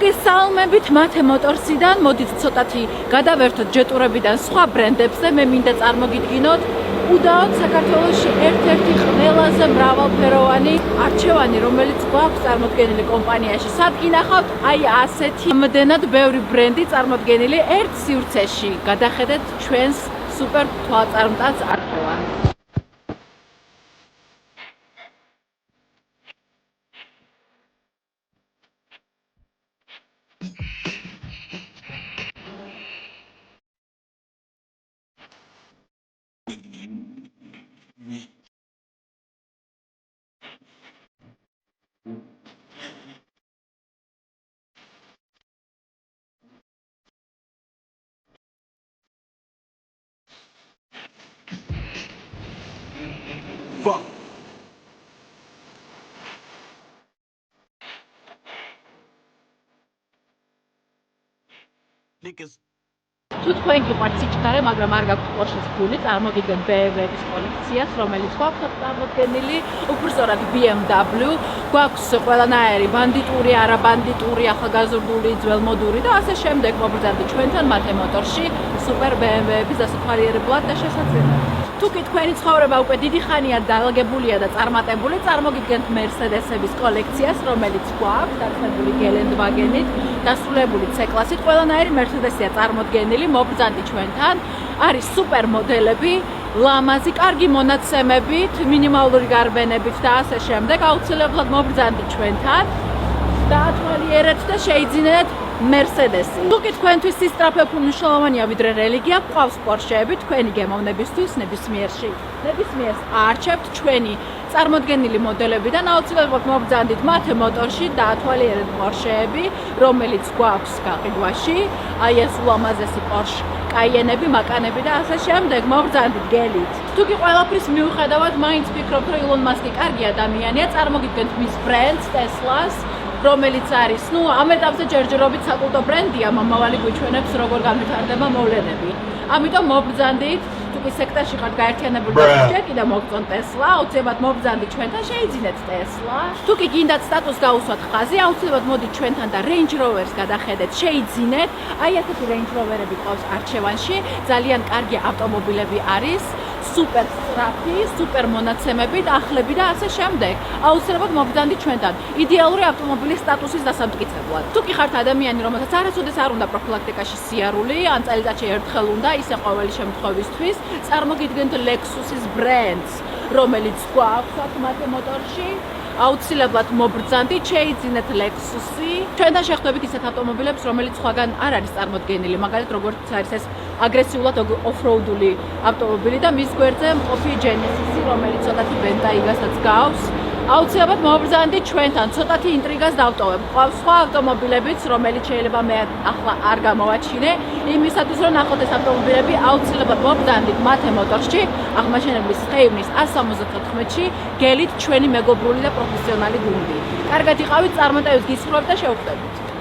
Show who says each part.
Speaker 1: მოგესალმებით მათე მოტორსიდან, მოდით ცოტათი გადავერთოთ ჯეტურებიდან სხვა ბრენდებზე, მე მინდა წარმოგიდგინოთ უდაოდ საქართველოში ერთ-ერთი ყველაზე მრავალფეროვანი არჩევანი, რომელიც გვაქვს წარმოდგენილი კომპანიაში. სად გინახავთ? აი ასეთი ამდენად ბევრი ბრენდი წარმოდგენილი ერთ სივრცეში. გადახედეთ ჩვენს სუპერ თვალწარმტაც არჩევანს.
Speaker 2: Fuck. Niggas.
Speaker 1: თუ თქვენ გიყვართ სიჩქარე, მაგრამ არ გაქვთ Porsche-ს ფული, წარმოგიდგენთ BMW-ის კოლექციას, რომელიც გვაქვს წარმოდგენილი, უბრალოდ BMW, გვაქვს ყველანაირი ბანდიტური, არაბანდიტური, ახალგაზრდული, ძველმოდური და ასე შემდეგ. მობრძანდი ჩვენთან მათე მოტორში სუპერ BMW-ების დასაფარიერებლად და შესაძლებლად. თუ კი თქვენი ცხოვრება უკვე დიდი ხანია დალაგებულია და წარმატებული, წარმოგიდგენთ Mercedes-ების კოლექციას, რომელიც გვაქვს დაცემული Geländewagen-ით, დასრულებული C-კლასით, ყველანაირი Mercedes-ია წარმოდგენილი. მობრძანდი ჩვენთან, არის სუპერ მოდელები, ლამაზი, კარგი მონაცემებით, მინიმალური გარბენებით და ასე შემდეგ. აუცილებლად მობრძანდი ჩვენთან, დაათვალიერეთ და შეიძინეთ Mercedes-ი. თუ კი თქვენთვის სისწრაფე უფრო მნიშვნელოვანია ვიდრე რელიგია, გვყავს Porsche-ები თქვენი გემოვნებისთვის ნებისმიერს არჩევთ ჩვენი წარმოდგენილი მოდელებიდან, აუცილებლად მობრძანდით მათე მოტორში დაათვალიერეთ Porsche-ები, რომელიც გვაქვს გაყიდვაში, აი ეს ულამაზესი Porsche Cayenne-ები, Macan-ები და ასე შემდეგ. მობრძანდით გელით. თუ კი ყველაფრის მიუხედავად მაინც ფიქრობთ, რომ Elon Musk-ი კარგი ადამიანია, წარმოგიდგენთ მის ბრენდს Tesla-ს, რომელიც არის, ამ ეტაპზე ჯერჯერობით საკულტო ბრენდია, მომავალი გვიჩვენებს როგორ განვითარდება მოვლენები. ამიტომ მობრძანდით, თუ კი სექტორში ხართ გაერთიანებული და ჯერ კიდევ მოგწონთ Tesla, აუცილებლად მობრძანდით ჩვენთან, შეიძინეთ Tesla. თუ კი გინდათ სტატუსს გაუსვათ ხაზი, აუცილებლად მოდით ჩვენთან და Range Rover-ს გადახედეთ, შეიძინეთ. აი ასეთი Range Rover-ები ყავს არჩევანში, ძალიან კარგი ავტომობილები არის. Super სწრაფი, super მონაცემებით, ახლები და ასე შემდეგ. აუცილებლად მოგრძანდით ჩვენთან. იდეალური ავტომობილის სტატუსის დასამტკიცებლად. თუ კი ხართ ადამიანი, რომელსაც არასოდეს არ უნდა პროფილაქტიკაში სიარული, ან წელიწადში ერთხელ უნდა, ისე ყოველი შემთხვევისთვის, წარმოგიდგენთ Lexus-ის ბრენდს, რომელიც გვაქვს მათე მოტორში. აუცილებლად მობრძანდით, შეიძინეთ Lexus-ი. ჩვენთან შეხვდებით ისეთ ავტომობილებს, რომელიც სხვაგან არ არის წარმოდგენილი, მაგალითად როგორც არის ეს აგრესიულად off-road-ული ავტომობილი და მის გვერდზე მყოფი Genesis-ი, რომელიც ცოტათი Bentaygaსაც გავს. აუცილებლად მობრძანდით ჩვენთან, ცოტათი ინტრიგას დავტოვებ. ყავს სხვა ავტომობილებიც, რომელიც შეიძლება მე ახლა არ გამოვაჩინე. იმისათვის რომ ნახოთ ეს ავტომობილები, აუცილებლად მობრძანდით მათე მოტორში, აღმაშენებლის ხეივნის 174-ში, გელით ჩვენი მეგობრული და პროფესიონალი გუნდი. კარგად იყავით, წარმატებით გისურვებთ და შევხვდებით.